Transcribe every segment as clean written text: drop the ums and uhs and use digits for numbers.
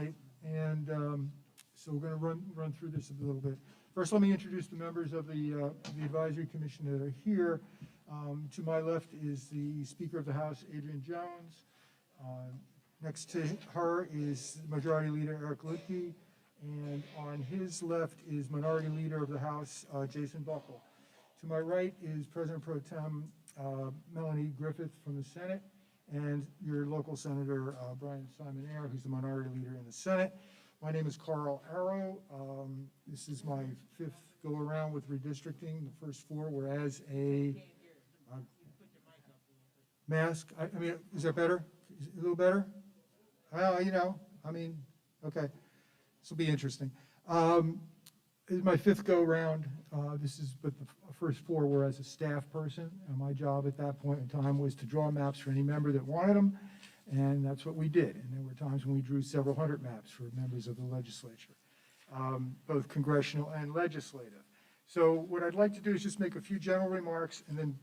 tonight, and so we're going to run through this a little bit. First, let me introduce the members of the Advisory Commission that are here. To my left is the Speaker of the House, Adrienne Jones. Next to her is Majority Leader Eric Lutke, and on his left is Minority Leader of the House, Jason Buckle. To my right is President Pro Tem Melanie Griffith from the Senate, and your local Senator Brian Simon Ayer, who's the Minority Leader in the Senate. My name is Carl Arrow. This is my fifth go-around with redistricting. The first four were as a mask. I mean, is that better? Is it a little better? Well, you know, I mean, okay. This will be interesting. This is my fifth go-round. But the first four were as a staff person, and my job at that point in time was to draw maps for any member that wanted them, and that's what we did. And there were times when we drew several hundred maps for members of the legislature, both congressional and legislative. So what I'd like to do is just make a few general remarks and then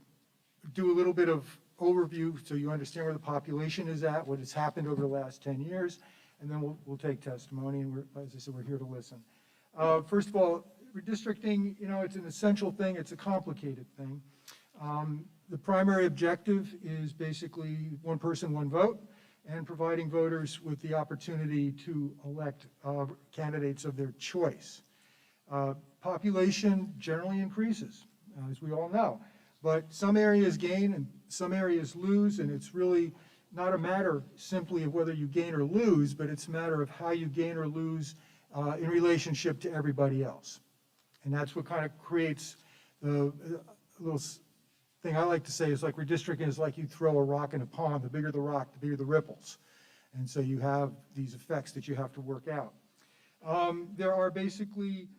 do a little bit of overview so you understand where the population is at, what has happened over the last 10 years, and then we'll take testimony, and as I said, we're here to listen. First of all, redistricting, you know, it's an essential thing. It's a complicated thing. The primary objective is basically one person, one vote, and providing voters with the opportunity to elect candidates of their choice. Population generally increases, as we all know, but some areas gain and some areas lose, and it's really not a matter simply of whether you gain or lose, but it's a matter of how you gain or lose in relationship to everybody else. And that's what kind of creates the little thing I like to say is like redistricting is like you throw a rock in a pond. The bigger the rock, the bigger the ripples. And so you have these effects that you have to work out. There are basically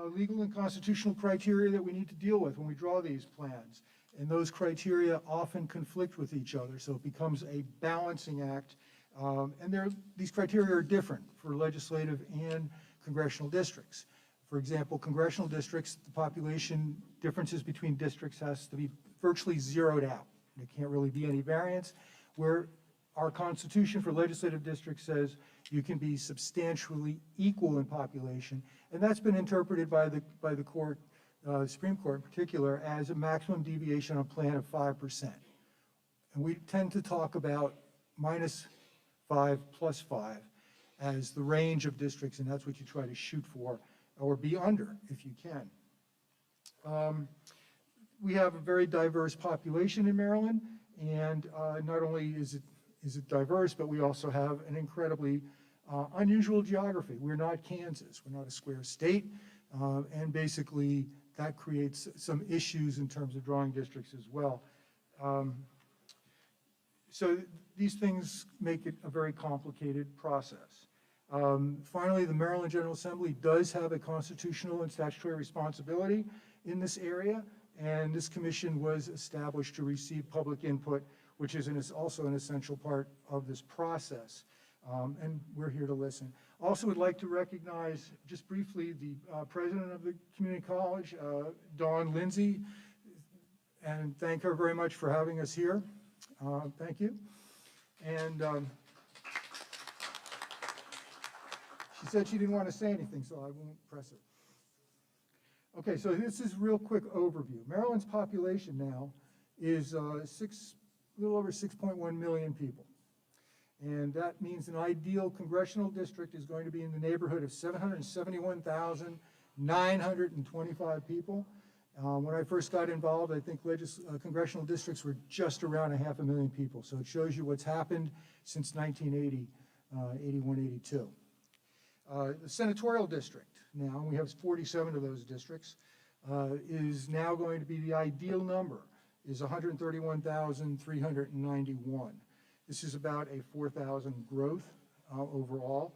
legal and constitutional criteria that we need to deal with when we draw these plans. And those criteria often conflict with each other, so it becomes a balancing act. And these criteria are different for legislative and congressional districts. For example, congressional districts, the population differences between districts has to be virtually zeroed out. There can't really be any variance, where our Constitution for legislative districts says you can be substantially equal in population, and that's been interpreted by the court, Supreme Court in particular, as a maximum deviation on a plan of 5%. And we tend to talk about -5 plus 5 as the range of districts, and that's what you try to shoot for, or be under if you can. We have a very diverse population in Maryland, and not only is it diverse, but we also have an incredibly unusual geography. We're not Kansas, we're not a square state, and basically that creates some issues in terms of drawing districts as well. So these things make it a very complicated process. Finally, the Maryland General Assembly does have a constitutional and statutory responsibility in this area, and this commission was established to receive public input, which is also an essential part of this process, and we're here to listen. Also would like to recognize, just briefly, the president of the community college, Dawn Lindsay, and thank her very much for having us here. Thank you. And she said she didn't want to say anything, so I won't press her. Okay, so this is a real quick overview. Maryland's population now is a little over 6.1 million people. And that means an ideal congressional district is going to be in the neighborhood of 771,925 people. When I first got involved, I think congressional districts were just around 500,000 people. So it shows you what's happened since 1980, 81, 82. The senatorial district, now we have 47 of those districts, is now going to be the ideal number, is 131,391. This is about a 4,000 growth overall.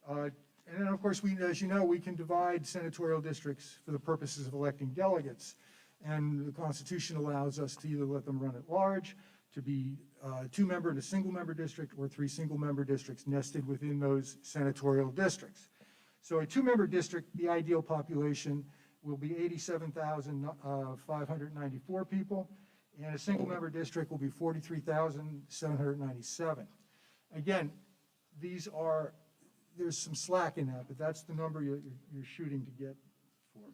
And then, of course, as you know, we can divide senatorial districts for the purposes of electing delegates. And the Constitution allows us to either let them run at large, to be a 2-member and a single-member district, or 3 single-member districts nested within those senatorial districts. So a 2-member district, the ideal population will be 87,594 people, and a single-member district will be 43,797. Again, these are there's some slack in that, but that's the number you're shooting to get for.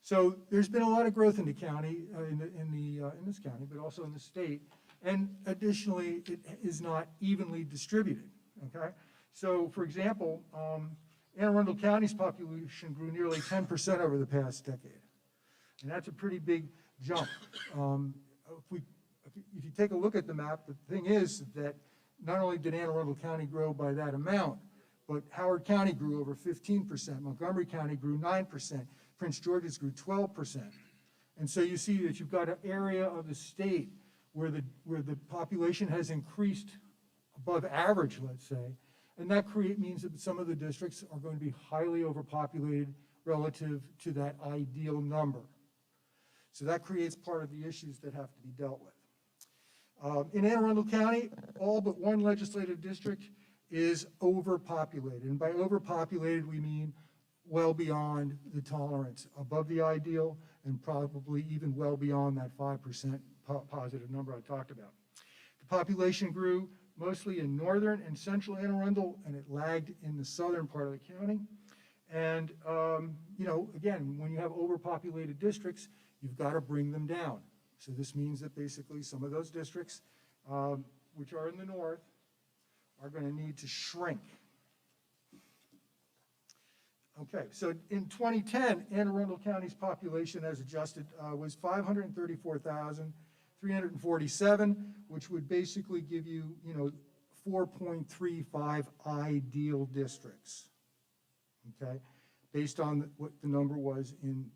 So there's been a lot of growth in the county, in this county, but also in the state. And additionally, it is not evenly distributed, okay? So for example, Anne Arundel County's population grew nearly 10% over the past decade. And that's a pretty big jump. If you take a look at the map, the thing is that not only did Anne Arundel County grow by that amount, but Howard County grew over 15%, Montgomery County grew 9%, Prince George's grew 12%. And so you see that you've got an area of the state where the population has increased above average, let's say, and that means that some of the districts are going to be highly overpopulated relative to that ideal number. So that creates part of the issues that have to be dealt with. In Anne Arundel County, all but one legislative district is overpopulated. And by overpopulated, we mean well beyond the tolerance, above the ideal, and probably even well beyond that 5% positive number I talked about. The population grew mostly in northern and central Anne Arundel, and it lagged in the southern part of the county. And, you know, again, when you have overpopulated districts, you've got to bring them down. So this means that basically some of those districts, which are in the north, are going to need to shrink. Okay, so in 2010, Anne Arundel County's population as adjusted was 534,347, which would basically give you, 4.35 ideal districts, okay, based on what the number was in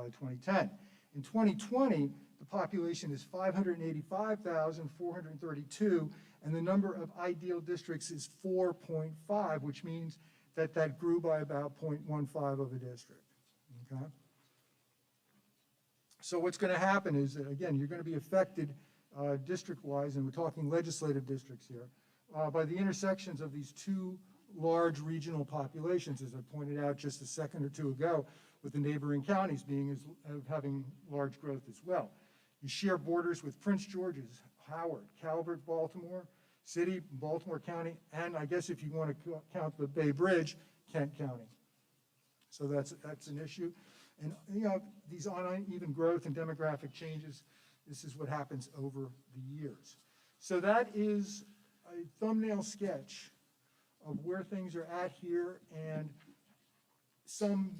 2010. In 2020, the population is 585,432, and the number of ideal districts is 4.5, which means that grew by about 0.15 of a district, okay? So what's going to happen is that, again, you're going to be affected district-wise, and we're talking legislative districts here, by the intersections of these two large regional populations, as I pointed out just a second or two ago, with the neighboring counties having large growth as well. You share borders with Prince George's, Howard, Calvert, Baltimore City, Baltimore County, and I guess if you want to count the Bay Bridge, Kent County. So that's an issue. And these uneven growth and demographic changes, this is what happens over the years. So that is a thumbnail sketch of where things are at here and some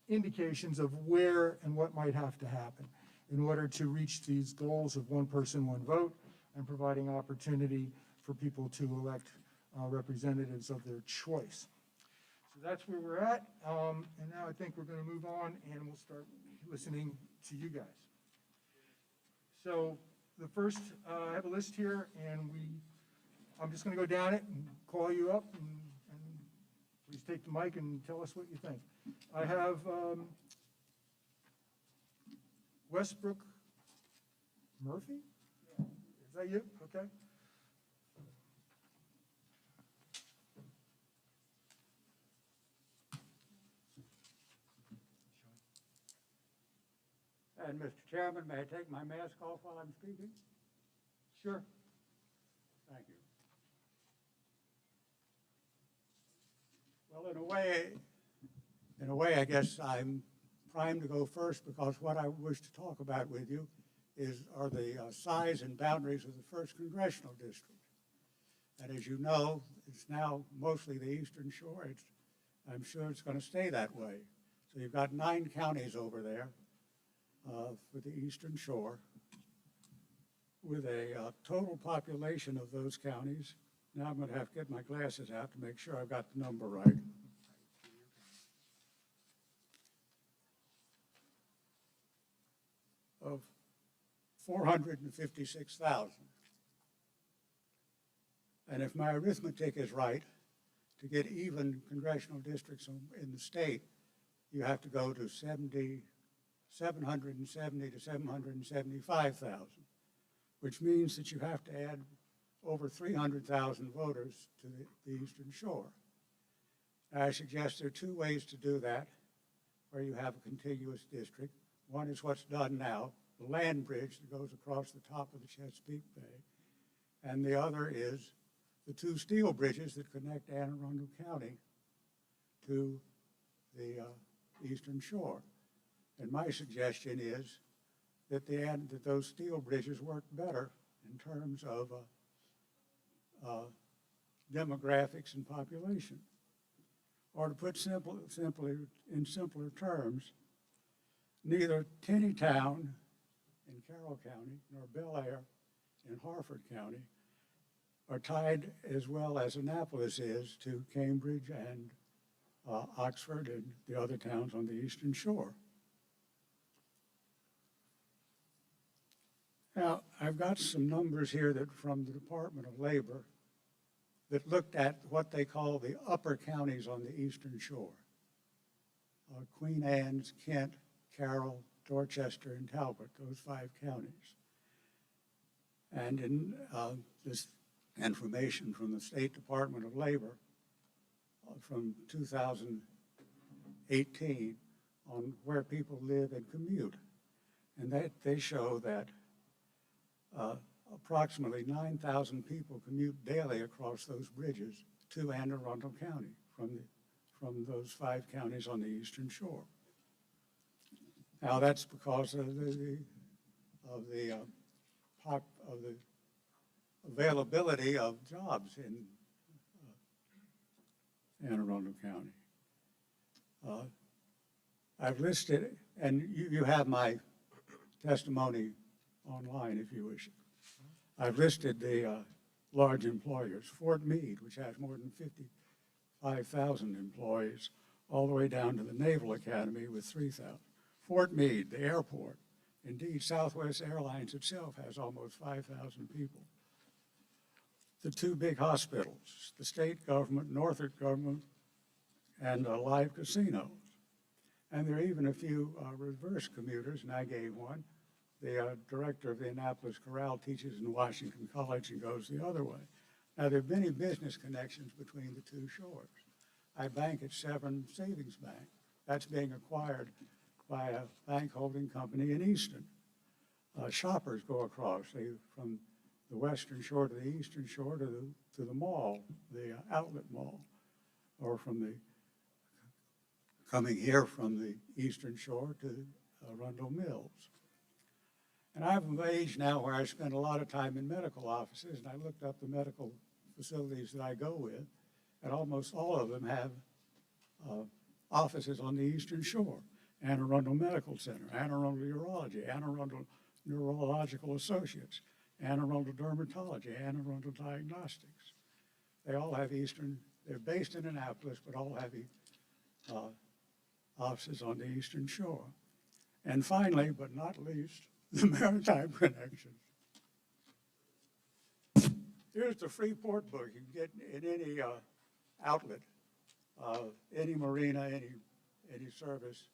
indications of where and what might have to happen in order to reach these goals of one person, one vote, and providing opportunity for people to elect representatives of their choice. So that's where we're at, and now I think we're going to move on and we'll start listening to you guys. So the first, I have a list here, and I'm just going to go down it and call you up, and please take the mic and tell us what you think. I have Westbrook Murphy? Is that you? Okay. And Mr. Chairman, may I take my mask off while I'm speaking? Sure. Thank you. Well, in a way, I guess I'm primed to go first, because what I wish to talk about with you are the size and boundaries of the 1st Congressional District. And as you know, it's now mostly the Eastern Shore. I'm sure it's going to stay that way. So you've got 9 counties over there for the Eastern Shore, with a total population of those counties. Now I'm going to have to get my glasses out to make sure I've got the number right. Of 456,000. And if my arithmetic is right, to get even congressional districts in the state, you have to go to 770 to 775,000, which means that you have to add over 300,000 voters to the Eastern Shore. I suggest there are 2 ways to do that, where you have a contiguous district. One is what's done now, the land bridge that goes across the top of the Chesapeake Bay, and the other is the 2 steel bridges that connect Anne Arundel County to the Eastern Shore. And my suggestion is that that those steel bridges work better in terms of demographics and population. Or to put in simpler terms, neither Tennytown in Carroll County nor Bel Air in Harford County are tied as well as Annapolis is to Cambridge and Oxford and the other towns on the Eastern Shore. Now, I've got some numbers here that from the Department of Labor that looked at what they call the upper counties on the Eastern Shore. Queen Anne's, Kent, Carroll, Dorchester, and Talbot, those 5 counties. And in this information from the State Department of Labor from 2018 on where people live and commute. And they show that approximately 9,000 people commute daily across those bridges to Anne Arundel County from those 5 counties on the Eastern Shore. Now that's because of the availability of jobs in Anne Arundel County. I've listed, and you have my testimony online if you wish. I've listed the large employers. Fort Meade, which has more than 55,000 employees, all the way down to the Naval Academy with 3,000. Fort Meade, the airport. Indeed, Southwest Airlines itself has almost 5,000 people. The 2 big hospitals, the state government, Northrop government, and live casinos. And there are even a few reverse commuters, and I gave one. The director of the Annapolis Chorale teaches in Washington College and goes the other way. Now, there have many business connections between the 2 shores. I bank at Severn Savings Bank. That's being acquired by a bank holding company in Easton. Shoppers go across from the western shore to the eastern shore to the mall, the outlet mall, or coming here from the eastern shore to Arundel Mills. And I'm of age now where I spend a lot of time in medical offices, and I looked up the medical facilities that I go with, and almost all of them have offices on the Eastern Shore. Anne Arundel Medical Center, Anne Arundel Urology, Anne Arundel Neurological Associates, Anne Arundel Dermatology, Anne Arundel Diagnostics. They all have they're based in Annapolis, but all have offices on the Eastern Shore. And finally, but not least, the maritime connections. Here's the Freeport book you can get in any outlet, any marina, any service.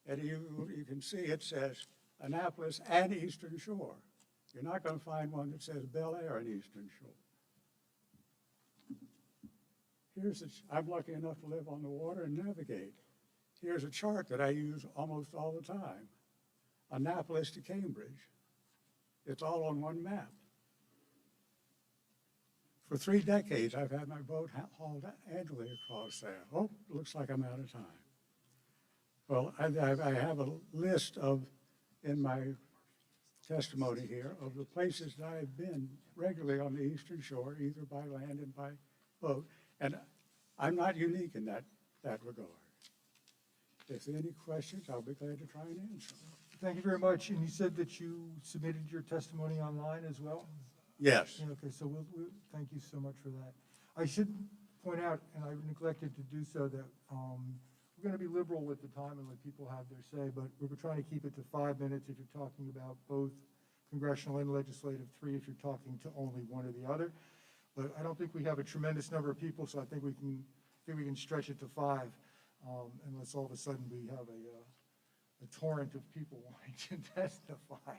And you can see it says Annapolis and Eastern Shore. You're not going to find one that says Bel Air and Eastern Shore. I'm lucky enough to live on the water and navigate. Here's a chart that I use almost all the time. Annapolis to Cambridge. It's all on one map. For 3 decades, I've had my boat hauled annually across there. Oh, looks like I'm out of time. Well, I have a list in my testimony here of the places that I've been regularly on the Eastern Shore, either by land and by boat. And I'm not unique in that regard. If there are any questions, I'll be glad to try and answer them. Thank you very much. And you said that you submitted your testimony online as well? Yes. Yeah, okay, so we'll thank you so much for that. I should point out, and I neglected to do so, that we're going to be liberal with the time and let people have their say, but we're trying to keep it to 5 minutes if you're talking about both congressional and legislative, 3 if you're talking to only one or the other. But I don't think we have a tremendous number of people, so I think we can stretch it to 5, unless all of a sudden we have a torrent of people wanting to testify.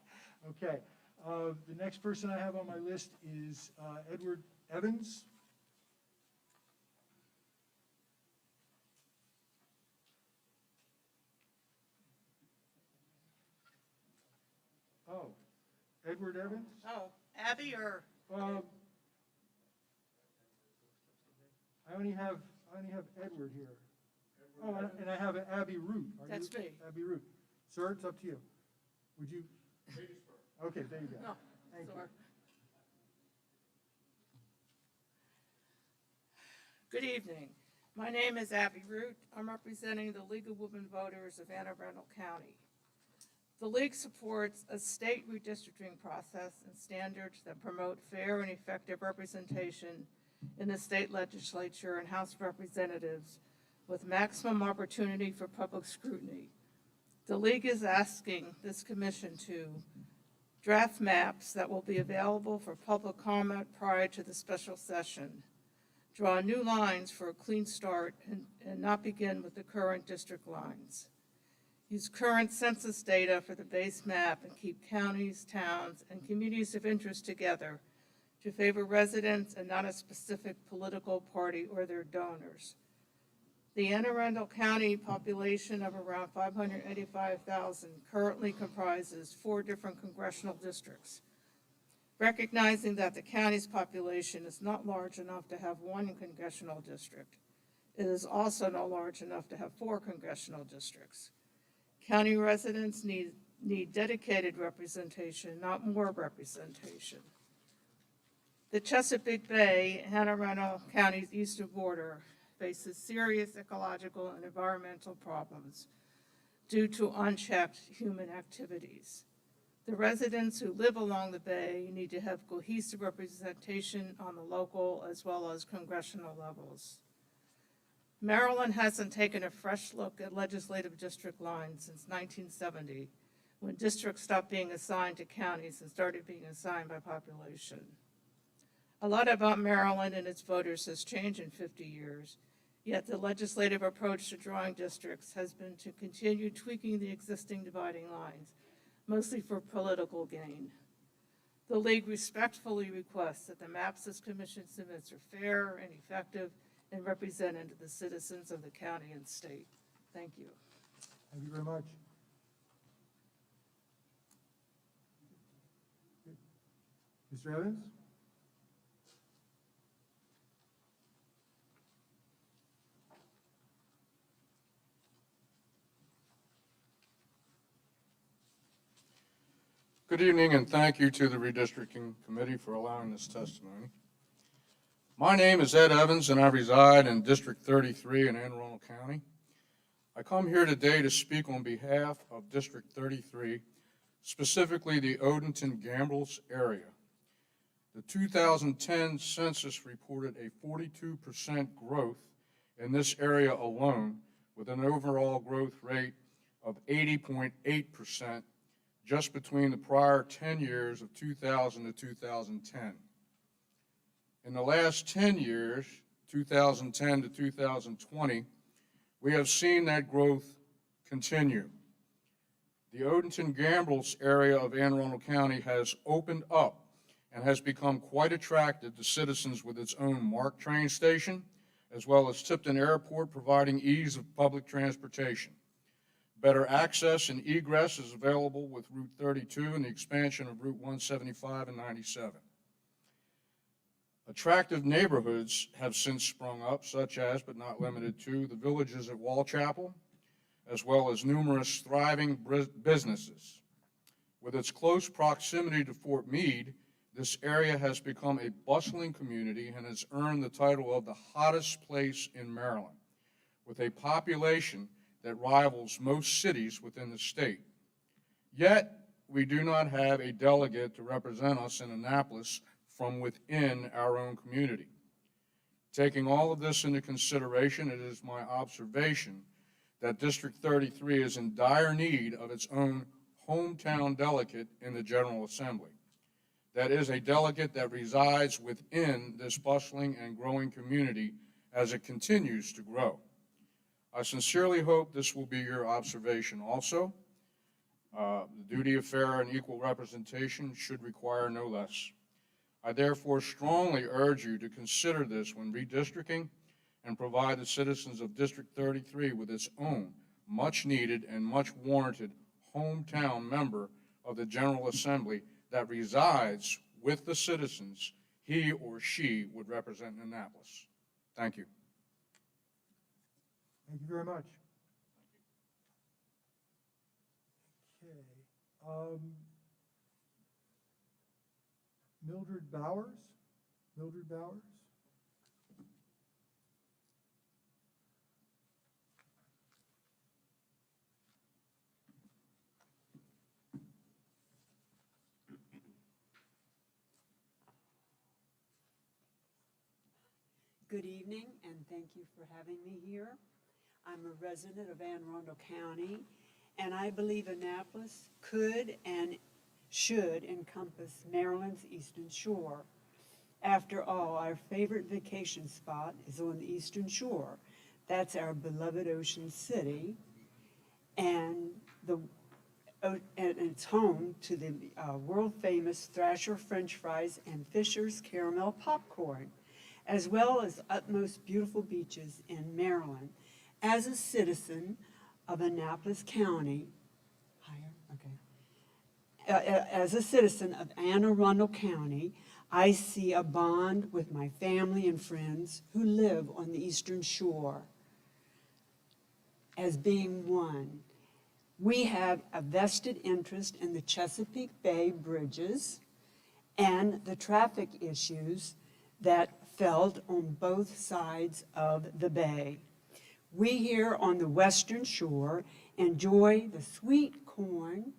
Okay, the next person I have on my list is Edward Evans. Oh, Edward Evans? Oh, Abby or? I only have Edward here. Oh, and I have Abby Root. Are That's you? me. Abby Root. Sir, it's up to you. Would you? Okay, there you go. No, Thank you. sorry. Good evening. My name is Abby Root. I'm representing the League of Women Voters of Anne Arundel County. The League supports a state redistricting process and standards that promote fair and effective representation in the state legislature and House of Representatives with maximum opportunity for public scrutiny. The League is asking this commission to draft maps that will be available for public comment prior to the special session, draw new lines for a clean start and not begin with the current district lines. Use current census data for the base map and keep counties, towns, and communities of interest together to favor residents and not a specific political party or their donors. The Anne Arundel County population of around 585,000 currently comprises 4 different congressional districts. Recognizing that the county's population is not large enough to have 1 congressional district, it is also not large enough to have 4 congressional districts. County residents need dedicated representation, not more representation. The Chesapeake Bay, Anne Arundel County's eastern border, faces serious ecological and environmental problems due to unchecked human activities. The residents who live along the bay need to have cohesive representation on the local as well as congressional levels. Maryland hasn't taken a fresh look at legislative district lines since 1970, when districts stopped being assigned to counties and started being assigned by population. A lot about Maryland and its voters has changed in 50 years, yet the legislative approach to drawing districts has been to continue tweaking the existing dividing lines, mostly for political gain. The League respectfully requests that the maps this commission submits are fair and effective and representative of the citizens of the county and state. Thank you. Thank you very much. Mr. Evans? Good evening, and thank you to the Redistricting Committee for allowing this testimony. My name is Ed Evans, and I reside in District 33 in Anne Arundel County. I come here today to speak on behalf of District 33, specifically the Odenton-Gambles area. The 2010 census reported a 42% growth in this area alone, with an overall growth rate of 80.8% just between the prior 10 years of 2000 to 2010. In the last 10 years, 2010 to 2020, we have seen that growth continue. The Odenton-Gambles area of Anne Arundel County has opened up and has become quite attractive to citizens with its own MARC train station, as well as Tipton Airport providing ease of public transportation. Better access and egress is available with Route 32 and the expansion of Route 175 and 97. Attractive neighborhoods have since sprung up, such as, but not limited to, the villages at Wallchapel, as well as numerous thriving businesses. With its close proximity to Fort Meade, this area has become a bustling community and has earned the title of the hottest place in Maryland, with a population that rivals most cities within the state. Yet, we do not have a delegate to represent us in Annapolis from within our own community. Taking all of this into consideration, it is my observation that District 33 is in dire need of its own hometown delegate in the General Assembly. That is a delegate that resides within this bustling and growing community as it continues to grow. I sincerely hope this will be your observation also. The duty of fair and equal representation should require no less. I therefore strongly urge you to consider this when redistricting and provide the citizens of District 33 with its own much needed and much warranted hometown member of the General Assembly that resides with the citizens he or she would represent in Annapolis. Thank you. Thank you very much. Okay. Mildred Bowers? Mildred Bowers? Good evening, and thank you for having me here. I'm a resident of Anne Arundel County, and I believe Annapolis could and should encompass Maryland's Eastern Shore. After all, our favorite vacation spot is on the Eastern Shore. That's our beloved ocean city, and it's home to the world-famous Thrasher French fries and Fisher's caramel popcorn, as well as utmost beautiful beaches in Maryland. As a citizen of Annapolis County, as a citizen of Anne Arundel County, I see a bond with my family and friends who live on the Eastern Shore as being one. We have a vested interest in the Chesapeake Bay bridges and the traffic issues that felt on both sides of the bay. We here on the Western Shore enjoy the sweet corn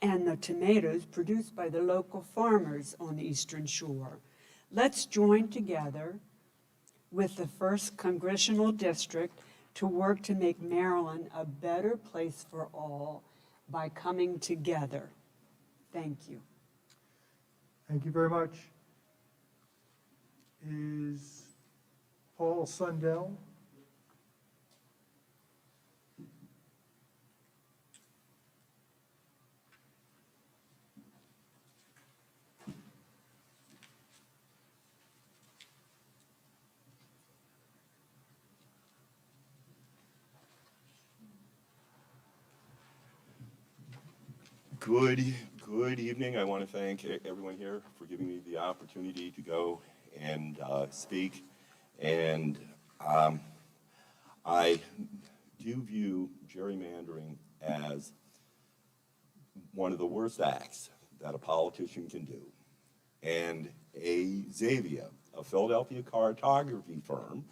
and the tomatoes produced by the local farmers on the Eastern Shore. Let's join together with the 1st Congressional District to work to make Maryland a better place for all by coming together. Thank you. Thank you very much. Is Paul Sundell? Good evening. I want to thank everyone here for giving me the opportunity to go and speak. And I do view gerrymandering as one of the worst acts that a politician can do. And Xavier, a Philadelphia cartography firm,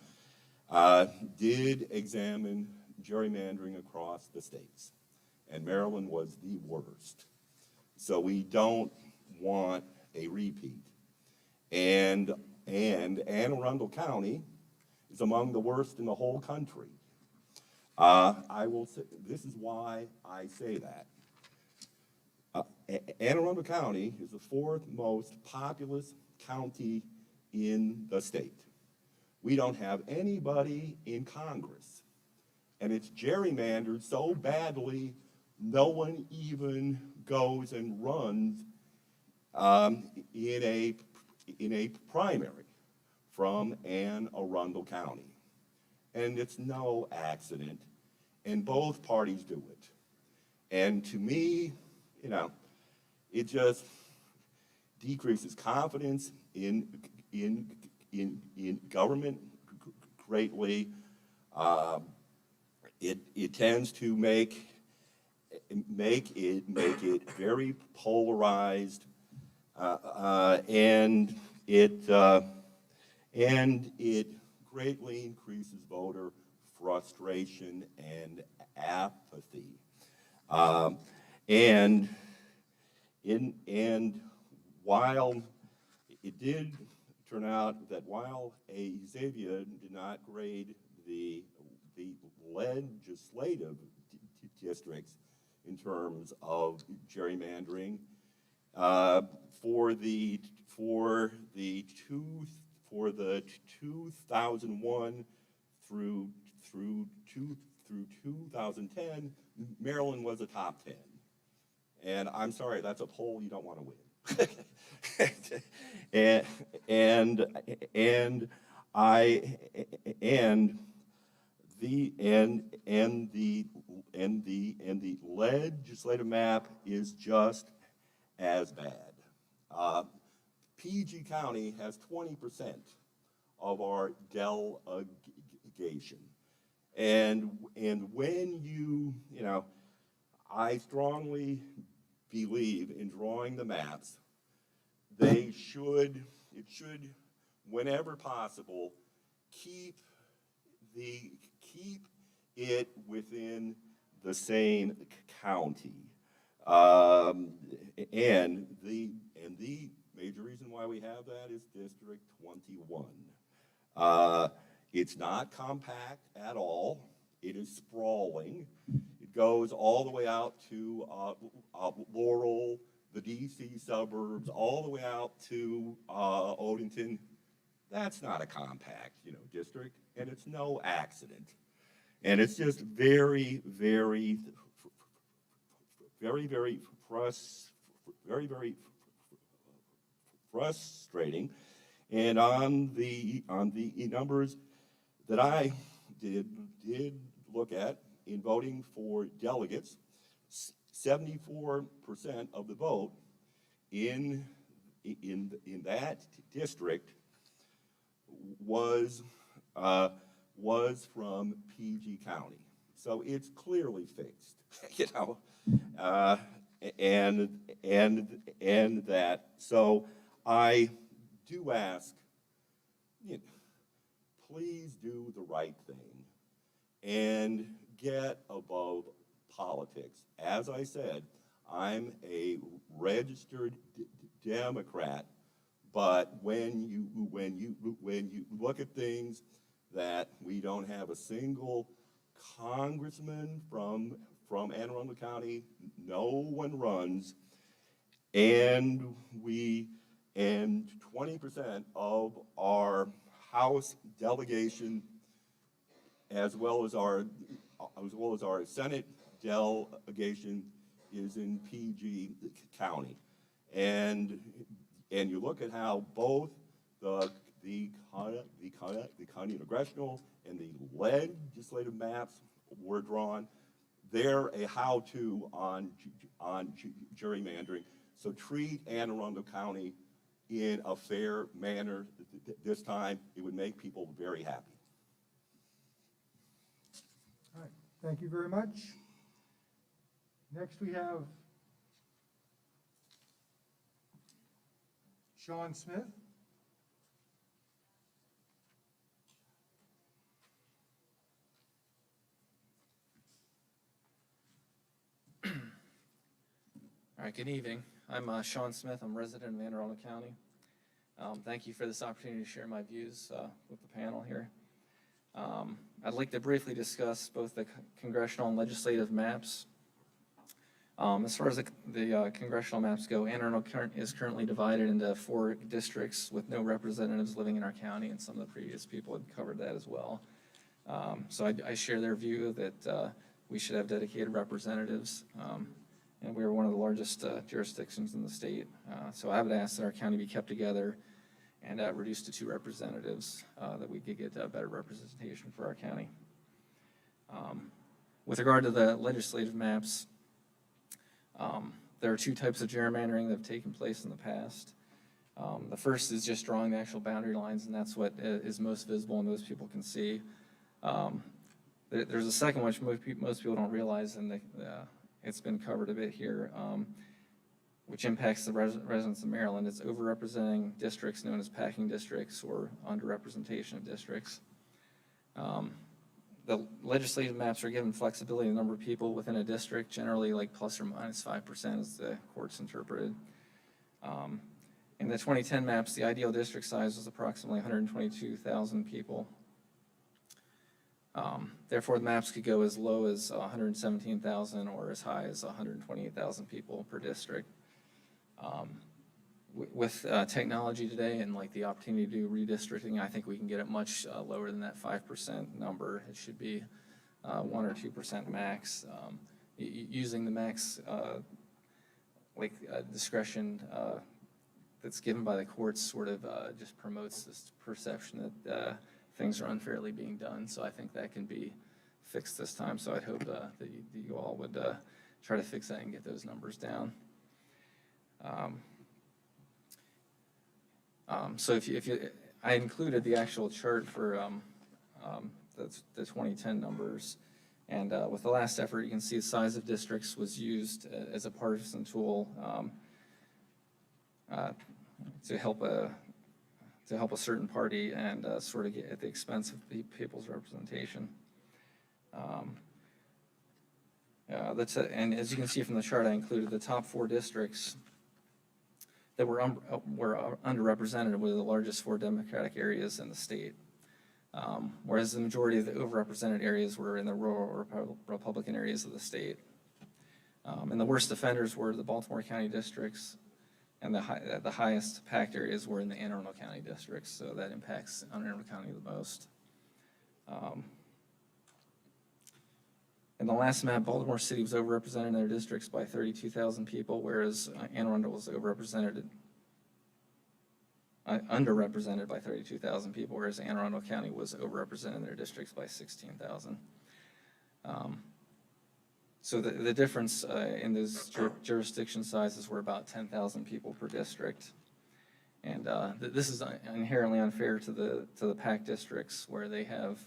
did examine gerrymandering across the states. And Maryland was the worst. So we don't want a repeat. And Anne Arundel County is among the worst in the whole country. I will say, this is why I say that. Anne Arundel County is the 4th most populous county in the state. We don't have anybody in Congress. And it's gerrymandered so badly, no one even goes and runs in a primary from Anne Arundel County. And it's no accident, and both parties do it. And to me, you know, it just decreases confidence in government greatly. It tends to make it very polarized, and it greatly increases voter frustration and apathy. And while it did turn out that while Xavier did not grade the legislative districts in terms of gerrymandering, for the 2001 through 2010, Maryland was a top 10. And I'm sorry, that's a poll you don't want to win. The legislative map is just as bad. PG County has 20% of our delegation. And when you know, I strongly believe in drawing the maps. It should, whenever possible, keep it within the same county. And the major reason why we have that is District 21. It's not compact at all. It is sprawling. It goes all the way out to Laurel, the DC suburbs, all the way out to Odenton. That's not a compact, district, and it's no accident. And it's just very, very, very, very frustrating. And on the numbers that I did look at in voting for delegates, 74% of the vote in that district was from PG County. So it's clearly fixed, and that. So I do ask, please do the right thing and get above politics. As I said, I'm a registered Democrat, but when you look at things that we don't have a single congressman from Anne Arundel County, no one runs, and 20% of our House delegation, as well as our Senate delegation, is in PG County, and you look at how both the Congressional and the legislative maps were drawn. They're a how-to on gerrymandering. So treat Anne Arundel County in a fair manner this time. It would make people very happy. All right, thank you very much. Next we have Sean Smith. All right, good evening. I'm Sean Smith. I'm a resident of Anne Arundel County. Thank you for this opportunity to share my views with the panel here. I'd like to briefly discuss both the congressional and legislative maps. As far as the congressional maps go, Anne Arundel is currently divided into 4 districts with no representatives living in our county, and some of the previous people had covered that as well. So I share their view that we should have dedicated representatives. And we are one of the largest jurisdictions in the state. So I would ask that our county be kept together and reduced to 2 representatives, that we could get better representation for our county. With regard to the legislative maps, there are 2 types of gerrymandering that have taken place in the past. The first is just drawing the actual boundary lines, and that's what is most visible and most people can see. There's a second one which most people don't realize, and it's been covered a bit here, which impacts the residents of Maryland. It's overrepresenting districts known as packing districts or underrepresentation of districts. The legislative maps are given flexibility in the number of people within a district, generally like plus or minus 5% as the courts interpreted. In the 2010 maps, the ideal district size was approximately 122,000 people. Therefore, the maps could go as low as 117,000 or as high as 128,000 people per district. With technology today and like the opportunity to do redistricting, I think we can get it much lower than that 5% number. It should be 1 or 2% max. Using the max discretion that's given by the courts sort of just promotes this perception that things are unfairly being done. So I think that can be fixed this time. So I'd hope that you all would try to fix that and get those numbers down. So I included the actual chart for the 2010 numbers. And with the last effort, you can see the size of districts was used as a partisan tool to help a certain party and sort of get at the expense of people's representation. And as you can see from the chart, I included the top 4 districts that were underrepresented were the largest 4 Democratic areas in the state, whereas the majority of the overrepresented areas were in the rural Republican areas of the state. And the worst offenders were the Baltimore County districts, and the highest packed areas were in the Anne Arundel County districts, so that impacts Anne Arundel County the most. In the last map, Baltimore City was overrepresented in their districts by 32,000 people, whereas Anne Arundel was underrepresented by 32,000 people, whereas Anne Arundel County was overrepresented in their districts by 16,000. So the difference in those jurisdiction sizes were about 10,000 people per district. And this is inherently unfair to the PAC districts, where they have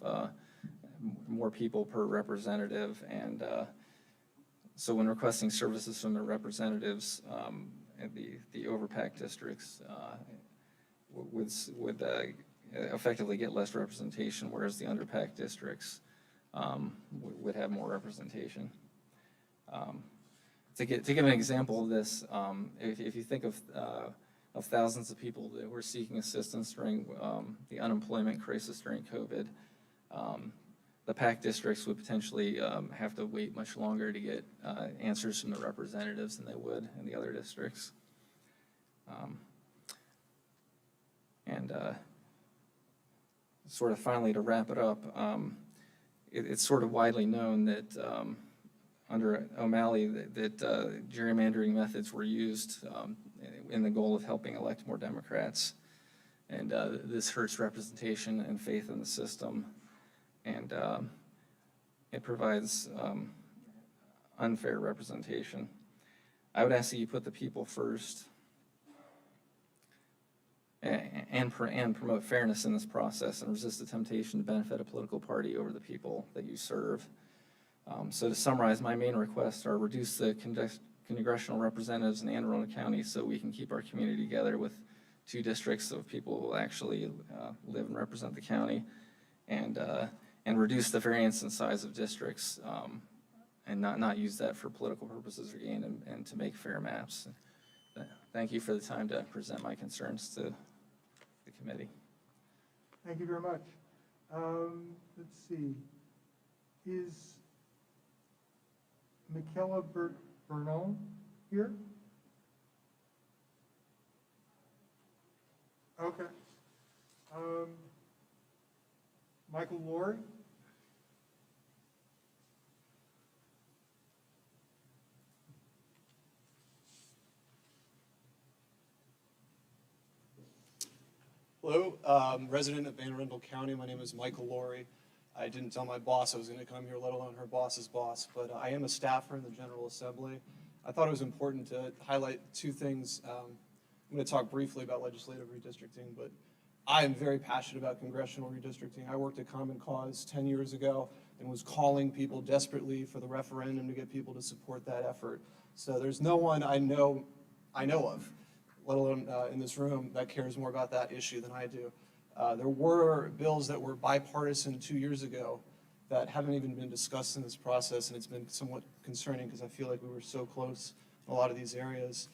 more people per representative, and so when requesting services from their representatives, the overpack districts would effectively get less representation, whereas the underpack districts would have more representation. To give an example of this, if you think of thousands of people that were seeking assistance during the unemployment crisis during COVID, the PAC districts would potentially have to wait much longer to get answers from the representatives than they would in the other districts. Sort of finally, to wrap it up, it's sort of widely known that under O'Malley that gerrymandering methods were used in the goal of helping elect more Democrats. And this hurts representation and faith in the system. And it provides unfair representation. I would ask that you put the people first and promote fairness in this process, and resist the temptation to benefit a political party over the people that you serve. So to summarize, my main requests are reduce the congressional representatives in Anne Arundel County so we can keep our community together with 2 districts of people who will actually live and represent the county, and reduce the variance in size of districts, and not use that for political purposes or gain, and to make fair maps. Thank you for the time to present my concerns to the committee. Thank you very much. Let's see. Is Michaela Bernone here? Okay. Michael Laurie? Hello, resident of Anne Arundel County. My name is Michael Laurie. I didn't tell my boss I was going to come here, let alone her boss's boss, but I am a staffer in the General Assembly. I thought it was important to highlight 2 things. I'm going to talk briefly about legislative redistricting, but I am very passionate about congressional redistricting. I worked at Common Cause 10 years ago and was calling people desperately for the referendum to get people to support that effort. So there's no one I know of, let alone in this room, that cares more about that issue than I do. There were bills that were bipartisan 2 years ago that haven't even been discussed in this process, and it's been somewhat concerning because I feel like we were so close in a lot of these areas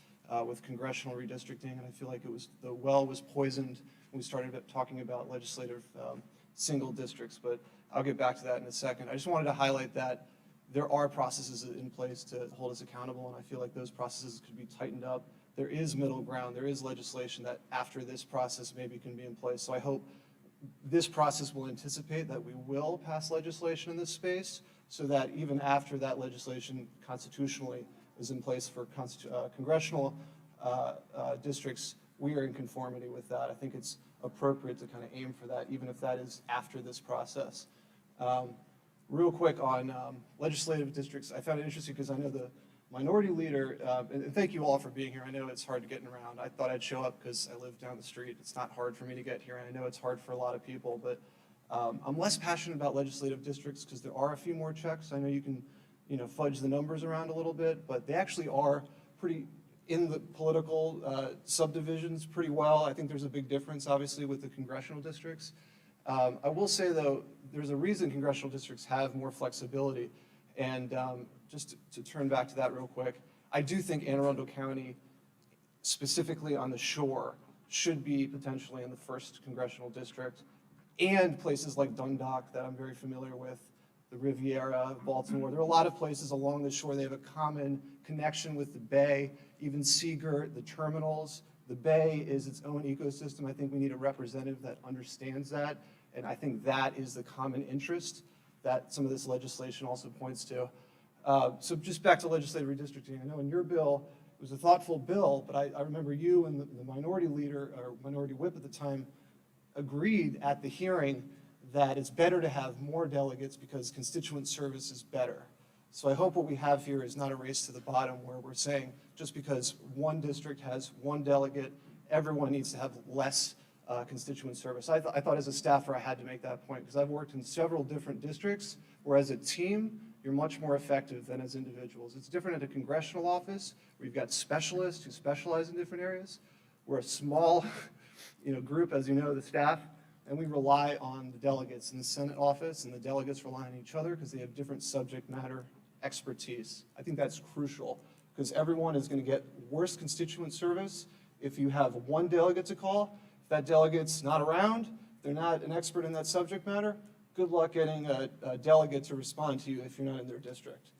with congressional redistricting, and I feel like the well was poisoned when we started talking about legislative single districts, but I'll get back to that in a second. I just wanted to highlight that there are processes in place to hold us accountable, and I feel like those processes could be tightened up. There is middle ground. There is legislation that after this process maybe can be in place. So I hope this process will anticipate that we will pass legislation in this space so that even after that legislation constitutionally is in place for congressional districts, we are in conformity with that. I think it's appropriate to kind of aim for that, even if that is after this process. Real quick on legislative districts, I found it interesting because I know the minority leader, and thank you all for being here. I know it's hard to get around. I thought I'd show up because I live down the street. It's not hard for me to get here, and I know it's hard for a lot of people, but I'm less passionate about legislative districts because there are a few more checks. I know you can, fudge the numbers around a little bit, but they actually are pretty in the political subdivisions pretty well. I think there's a big difference, obviously, with the congressional districts. I will say, though, there's a reason congressional districts have more flexibility. And just to turn back to that real quick, I do think Anne Arundel County, specifically on the shore, should be potentially in the 1st congressional district, and places like Dundalk that I'm very familiar with, the Riviera, Baltimore. There are a lot of places along the shore. They have a common connection with the bay, even Seagirt, the terminals. The bay is its own ecosystem. I think we need a representative that understands that, and I think that is the common interest that some of this legislation also points to. So just back to legislative redistricting. I know in your bill, it was a thoughtful bill, but I remember you and the minority leader, or minority whip at the time, agreed at the hearing that it's better to have more delegates because constituent service is better. So I hope what we have here is not a race to the bottom where we're saying just because one district has one delegate, everyone needs to have less constituent service. I thought as a staffer I had to make that point because I've worked in several different districts where as a team you're much more effective than as individuals. It's different at a congressional office where you've got specialists who specialize in different areas. We're a small group, as you know, the staff, and we rely on the delegates in the Senate office, and the delegates rely on each other because they have different subject matter expertise. I think that's crucial because everyone is going to get worse constituent service if you have one delegate to call. If that delegate's not around, they're not an expert in that subject matter, good luck getting a delegate to respond to you if you're not in their district.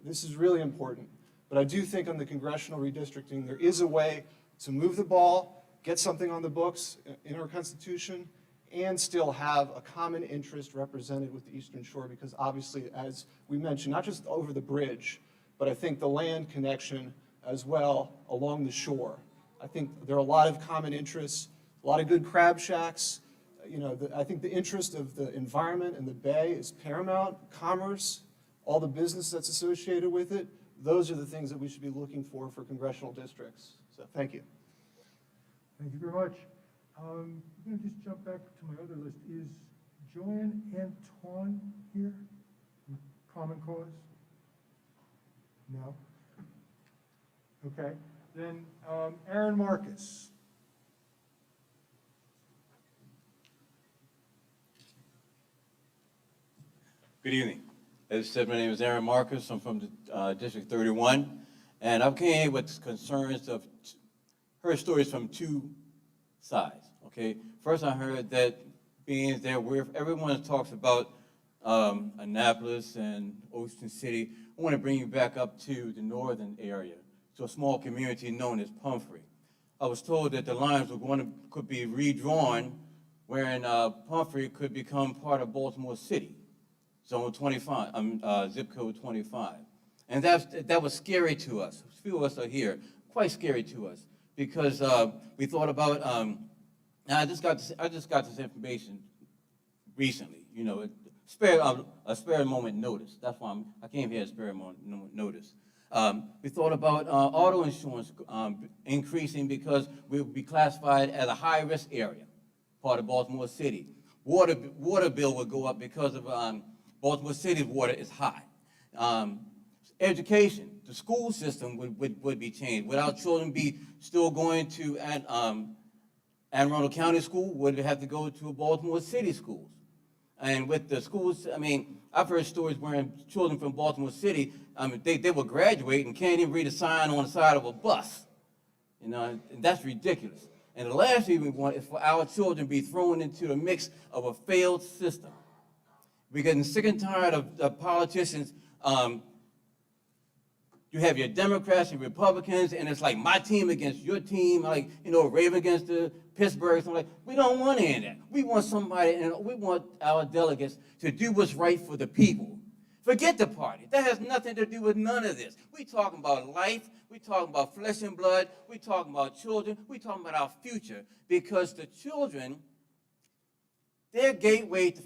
This is really important. But I do think on the congressional redistricting, there is a way to move the ball, get something on the books in our Constitution, and still have a common interest represented with the Eastern Shore, because obviously, as we mentioned, not just over the bridge, but I think the land connection as well along the shore. I think there are a lot of common interests, a lot of good crab shacks. I think the interest of the environment and the bay is paramount. Commerce, all the business that's associated with it, those are the things that we should be looking for congressional districts. So thank you. Thank you very much. I'm going to just jump back to my other list. Is Joanne Antoine here? Common Cause? No? Okay. Then Erin Marcus. Good evening. As I said, my name is Erin Marcus. I'm from District 31, and I came here with concerns of heard stories from two sides. Okay, first I heard that being there where everyone talks about Annapolis and Ocean City, I want to bring you back up to the northern area, to a small community known as Pumphrey. I was told that the lines could be redrawn, wherein Pumphrey could become part of Baltimore City, Zone 25, zip code 25, and that was scary to us. A few of us are here, quite scary to us, because we thought about. I just got this information recently. A spare moment notice. That's why I came here at spare moment notice. We thought about auto insurance increasing because we would be classified as a high-risk area, part of Baltimore City. Water bill would go up because of Baltimore City's water is high. Education, the school system would be changed. Would our children be still going to Anne Arundel County School? Would they have to go to Baltimore City schools? And with the schools, I've heard stories where children from Baltimore City, they will graduate and can't even read a sign on the side of a bus. And that's ridiculous. And the last thing we want is for our children to be thrown into the mix of a failed system. We're getting sick and tired of politicians. You have your Democrats and Republicans, and it's like my team against your team, like, Raven against the Pittsburgh. So we don't want any of that. We want somebody, and we want our delegates to do what's right for the people. Forget the party. That has nothing to do with none of this. We talking about life. We talking about flesh and blood. We talking about children. We talking about our future, because the children, their gateway the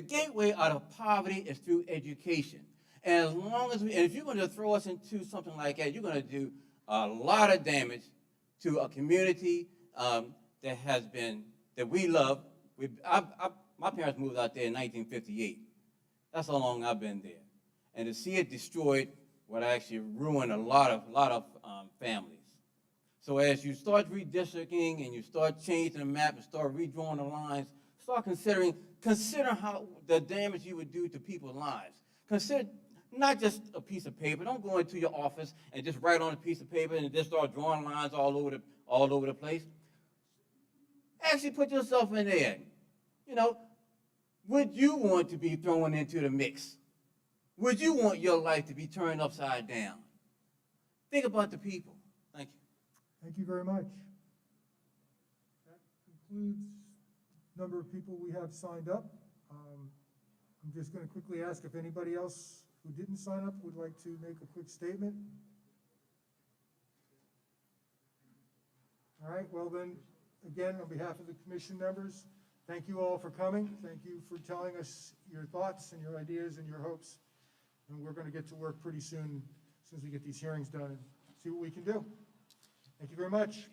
gateway out of poverty is through education. And as long as if you're going to throw us into something like that, you're going to do a lot of damage to a community that we love, My parents moved out there in 1958. That's how long I've been there. And to see it destroyed would actually ruin a lot of families. So as you start redistricting and you start changing the map and start redrawing the lines, start consider how the damage you would do to people's lives. Consider not just a piece of paper. Don't go into your office and just write on a piece of paper and just start drawing lines all over the place. Actually put yourself in there. You know, would you want to be thrown into the mix? Would you want your life to be turned upside down? Think about the people. Thank you. Thank you very much. That concludes the number of people we have signed up. I'm just going to quickly ask if anybody else who didn't sign up would like to make a quick statement. All right, well then, again, on behalf of the commission members, thank you all for coming. Thank you for telling us your thoughts and your ideas and your hopes. And we're going to get to work pretty soon, as soon as we get these hearings done and see what we can do. Thank you very much.